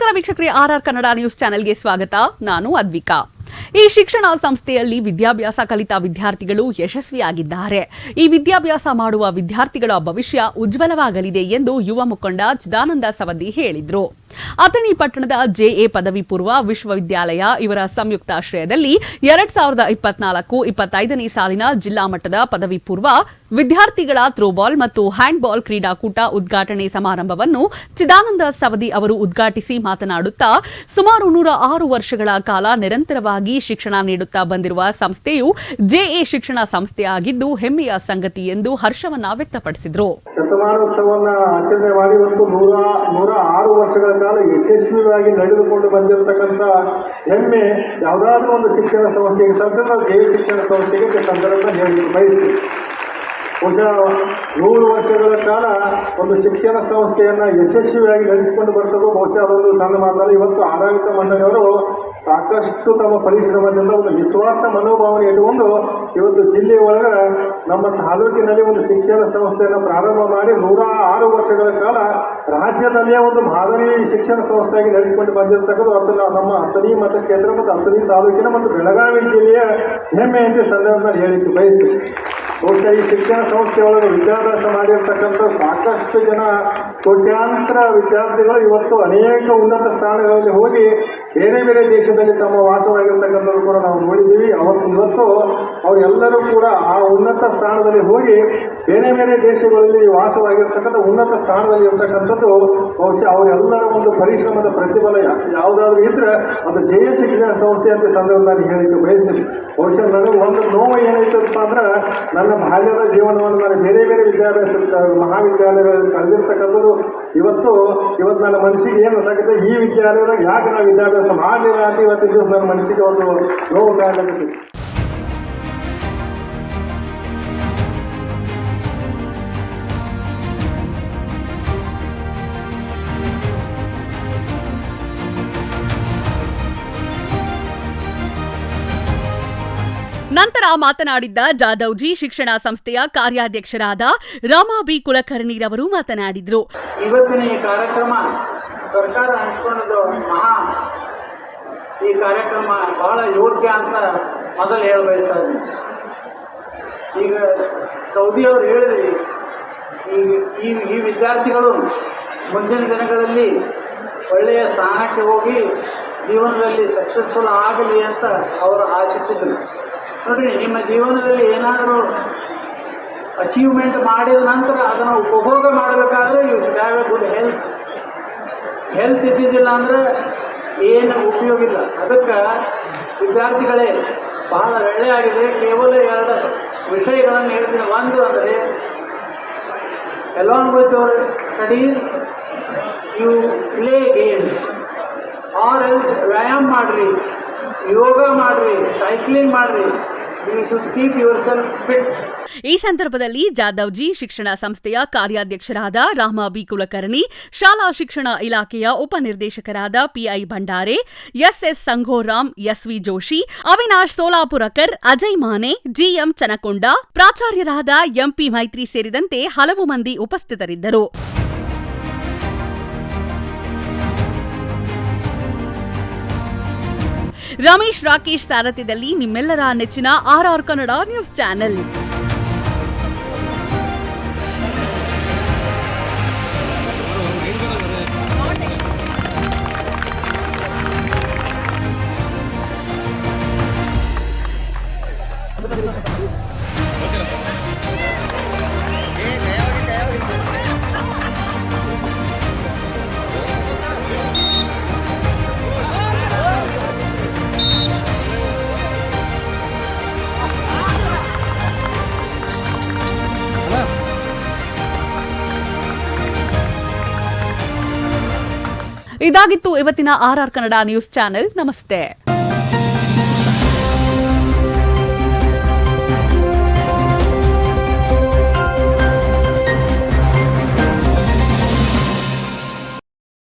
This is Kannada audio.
ನಮಸ್ಕಾರ ವೀಕ್ಷಕರೇ, RR ಕನ್ನಡ ನ್ಯೂಸ್ ಚಾನೆಲ್ಗೆ ಸ್ವಾಗತ. ನಾನು ಅದ್ವಿಕಾ. ಈ ಶಿಕ್ಷಣ ಸಂಸ್ಥೆಯಲ್ಲಿ ವಿದ್ಯಾಭ್ಯಾಸ ಕಲಿತ ವಿದ್ಯಾರ್ಥಿಗಳು ಯಶಸ್ವಿಯಾಗಿದ್ದಾರೆ. ಈ ವಿದ್ಯಾಭ್ಯಾಸ ಮಾಡುವ ವಿದ್ಯಾರ್ಥಿಗಳ ಭವಿಷ್ಯ ಉಜ್ವಲವಾಗಲಿದೆ ಎಂದು ಯುವ ಮುಖಂಡ ಚಿದಾನಂದ ಸವದಿ ಹೇಳಿದರು. ಅಥಣಿ ಪಟ್ಟಣದ JA ಪದವಿ ಪೂರ್ವ ವಿಶ್ವವಿದ್ಯಾಲಯ ಇವರ ಸಂಯುಕ್ತಾಶ್ರಯದಲ್ಲಿ 2024-25ನೇ ಸಾಲಿನ ಜಿಲ್ಲಾ ಮಟ್ಟದ ಪದವಿ ಪೂರ್ವ ವಿದ್ಯಾರ್ಥಿಗಳ ಥ್ರೋಬಾಲ್ ಮತ್ತು ಹ್ಯಾಂಡ್ಬಾಲ್ ಕ್ರೀಡಾಕೂಟ ಉದ್ಘಾಟನೆ ಸಮಾರಂಭವನ್ನು ಚಿದಾನಂದ ಸವದಿ ಅವರು ಉದ್ಘಾಟಿಸಿ ಮಾತನಾಡುತ್ತಾ, ಸುಮಾರು 106 ವರ್ಷಗಳ ಕಾಲ ನಿರಂತರವಾಗಿ ಶಿಕ್ಷಣ ನೀಡುತ್ತಾ ಬಂದಿರುವ ಸಂಸ್ಥೆಯು JA ಶಿಕ್ಷಣ ಸಂಸ್ಥೆಯಾಗಿದ್ದು ಹೆಮ್ಮೆಯ ಸಂಗತಿ ಎಂದು ಹರ್ಷವನ್ನ ವ್ಯಕ್ತಪಡಿಸಿದರು. ಶತಮಾನೋತ್ಸವವನ್ನು ಆಚರಣೆ ಮಾಡಿ ಒಂದು 106 ವರ್ಷಗಳ ಕಾಲ ಯಶಸ್ವಿಯಾಗಿ ನಡೆದುಕೊಂಡು ಬಂದಿರತಕ್ಕಂಥ ಹೆಮ್ಮೆ ಯಾವುದಾದ್ರೂ ಒಂದು ಶಿಕ್ಷಣ ಸಂಸ್ಥೆಗೆ ಸಂದರ್ಭ JA ಶಿಕ್ಷಣ ಸಂಸ್ಥೆಗೆ ಸಂದರ್ಭ ಹೇಳಿ ಬಯಸ್ತೀವಿ. ಬಹುಶಃ 100 ವರ್ಷಗಳ ಕಾಲ ಒಂದು ಶಿಕ್ಷಣ ಸಂಸ್ಥೆಯನ್ನು ಯಶಸ್ವಿಯಾಗಿ ನಡೆಸಿಕೊಂಡು ಬರ್ತದೋ ಬಹುಶಃ ಅದೊಂದು ಸಣ್ಣ ಮಾತಲ್ಲ. ಇವತ್ತು ಆಡಳಿತ ಮಂಡಳಿಯವರು ಸಾಕಷ್ಟು ತಮ್ಮ ಪರಿಶ್ರಮದಿಂದ ಒಂದು ನಿಸ್ವಾರ್ಥ ಮನೋಭಾವನೆ ಇಟ್ಟುಕೊಂಡು ಇವತ್ತು ಜಿಲ್ಲೆಯ ಒಳಗೆ ನಮ್ಮ ತಾಲೂಕಿನಲ್ಲಿ ಒಂದು ಶಿಕ್ಷಣ ಸಂಸ್ಥೆಯನ್ನು ಪ್ರಾರಂಭ ಮಾಡಿ 106 ವರ್ಷಗಳ ಕಾಲ ರಾಜ್ಯದಲ್ಲಿಯೇ ಒಂದು ಮಾದರಿ ಶಿಕ್ಷಣ ಸಂಸ್ಥೆಯಾಗಿ ನಡೆಸಿಕೊಂಡು ಬಂದಿರತಕ್ಕದ್ದು ಮತ್ತು ನಮ್ಮ ಅಥಣಿ ಮತಕ್ಷೇತ್ರ ಮತ್ತು ಅಥಣಿ ತಾಲೂಕಿನ ಮತ್ತು ಬೆಳಗಾವಿ ಜಿಲ್ಲೆಯ ಹೆಮ್ಮೆ ಅಂತ ಸಂದರ್ಭದಲ್ಲಿ ಹೇಳಿದ್ದು ಬಯಸ್ತೀವಿ. ಬಹುಶಃ ಈ ಶಿಕ್ಷಣ ಸಂಸ್ಥೆಯೊಳಗೆ ವಿದ್ಯಾಭ್ಯಾಸ ಮಾಡಿರ್ತಕ್ಕಂಥ ಸಾಕಷ್ಟು ಜನ ಕೋಟ್ಯಾಂತರ ವಿದ್ಯಾರ್ಥಿಗಳು ಇವತ್ತು ಅನೇಕ ಉನ್ನತ ಸ್ಥಾನಗಳಲ್ಲಿ ಹೋಗಿ ಬೇರೆ ಬೇರೆ ದೇಶದಲ್ಲಿ ತಮ್ಮ ವಾಸವಾಗಿರ್ತಕ್ಕಂಥದ್ದು ಕೂಡ ನಾವು ನೋಡಿದ್ದೀವಿ. ಇವತ್ತು ಅವರೆಲ್ಲರೂ ಕೂಡ ಆ ಉನ್ನತ ಸ್ಥಾನದಲ್ಲಿ ಹೋಗಿ ಬೇರೆ ಬೇರೆ ದೇಶಗಳಲ್ಲಿ ವಾಸವಾಗಿರ್ತಕ್ಕಂಥ ಉನ್ನತ ಸ್ಥಾನದಲ್ಲಿ ಇರ್ತಕ್ಕಂಥದ್ದು ಬಹುಶಃ ಅವರೆಲ್ಲರ ಒಂದು ಪರಿಶ್ರಮದ ಪ್ರತಿಫಲ ಯಾವುದಾದ್ರೂ ಇದ್ರೆ ಅದು JA ಶಿಕ್ಷಣ ಸಂಸ್ಥೆ ಅಂತ ಸಂದರ್ಭದಲ್ಲಿ ಹೇಳಿಕ್ಕೆ ಬಯಸ್ತೀನಿ. ಬಹುಶಃ ನನಗೆ ಒಂದು ನೋವು ಏನಾಯ್ತಪ್ಪ ಅಂದ್ರೆ ನನ್ನ ಬಾಲ್ಯದ ಜೀವನವನ್ನು ನಾನು ಬೇರೆ ಬೇರೆ ಮಹಾವಿದ್ಯಾಲಯಗಳಲ್ಲಿ ಕಳೆದಿರ್ತಕ್ಕಂಥದ್ದು ಇವತ್ತು ನನ್ನ ಮನಸ್ಸಿಗೆ ಏನು ಸಾಗುತ್ತೆ, ಈ ವಿದ್ಯಾಲಯದಾಗ ಯಾಕೆ ನಾವು ವಿದ್ಯಾಭ್ಯಾಸ ಮಾಡಲಿಲ್ಲ ಅಂತ ಇವತ್ತಿನ ದಿವಸ ನನ್ನ ಮನಸ್ಸಿಗೆ ಒಂದು ನೋವು ಕಾಣಲಾಗುತ್ತೆ. ನಂತರ ಮಾತನಾಡಿದ್ದ ಜಾಧವ್ಜಿ ಶಿಕ್ಷಣ ಸಂಸ್ಥೆಯ ಕಾರ್ಯಾಧ್ಯಕ್ಷರಾದ ರಾಮ ಬಿ ಕುಲಕರ್ಣಿರವರು ಮಾತನಾಡಿದರು. ಇವತ್ತಿನ ಈ ಕಾರ್ಯಕ್ರಮ ಸರ್ಕಾರ ಹಂಚ್ಕೊಂಡದ್ದು ಈ ಕಾರ್ಯಕ್ರಮ ಬಹಳ ಯೋಗ್ಯ ಅಂತ ಮೊದಲು ಹೇಳಬಯಸ್ತಾ ಇದ್ದೀನಿ. ಈಗ ಸೌದಿಯವರು ಹೇಳಿದ್ರಿ, ಈ ವಿದ್ಯಾರ್ಥಿಗಳು ಮುಂದಿನ ದಿನಗಳಲ್ಲಿ ಒಳ್ಳೆಯ ಸ್ಥಾನಕ್ಕೆ ಹೋಗಿ ಜೀವನದಲ್ಲಿ ಸಕ್ಸಸ್ಫುಲ್ ಆಗಲಿ ಅಂತ ಅವರು ಆಶಿಸಿದರು. ನೋಡಿ, ನಿಮ್ಮ ಜೀವನದಲ್ಲಿ ಏನಾದರೂ ಅಚೀವ್ಮೆಂಟ್ ಮಾಡಿದ ನಂತರ ಅದನ್ನು ಉಪಭೋಗ ಮಾಡಬೇಕಾದ್ರೆ you should have a good health ಇದ್ದಿದ್ದಿಲ್ಲ ಅಂದರೆ ಏನು ಉಪಯೋಗ ಇಲ್ಲ. ಅದಕ್ಕೆ ವಿದ್ಯಾರ್ಥಿಗಳೇ ಬಹಳ ಒಳ್ಳೆಯಾಗಿದೆ. ಕೇವಲ 2 ವಿಷಯಗಳನ್ನು ಹೇಳ್ತೀನಿ. ಒಂದು ಅಂದರೆ along with your studies you play games or else ವ್ಯಾಯಾಮ ಮಾಡಿರಿ, ಯೋಗ ಮಾಡಿರಿ, ಸೈಕ್ಲಿಂಗ್ ಮಾಡಿರಿ. You should keep yourself fit. ಈ ಸಂದರ್ಭದಲ್ಲಿ ಜಾಧವ್ಜಿ ಶಿಕ್ಷಣ ಸಂಸ್ಥೆಯ ಕಾರ್ಯಾಧ್ಯಕ್ಷರಾದ ರಾಮ ಬಿ ಕುಲಕರ್ಣಿ, ಶಾಲಾ ಶಿಕ್ಷಣ ಇಲಾಖೆಯ ಉಪನಿರ್ದೇಶಕರಾದ PI Bhandare, SS ಸಂಘೋರಾಮ್, SV Joshi, Avinash ಸೋಲಾಪುರಕರ್, Ajay Mane, GM ಚನಕೊಂಡ, ಪ್ರಾಚಾರ್ಯರಾದ MP ಮೈತ್ರಿ ಸೇರಿದಂತೆ ಹಲವು ಮಂದಿ ಉಪಸ್ಥಿತರಿದ್ದರು. ರಮೇಶ್ ರಾಕೇಶ್ ಸಾರಥ್ಯದಲ್ಲಿ ನಿಮ್ಮೆಲ್ಲರ ನೆಚ್ಚಿನ RR ಕನ್ನಡ ನ್ಯೂಸ್ ಚಾನೆಲ್. ಇದಾಗಿತ್ತು ಇವತ್ತಿನ RR ಕನ್ನಡ ನ್ಯೂಸ್ ಚಾನೆಲ್. ನಮಸ್ತೆ.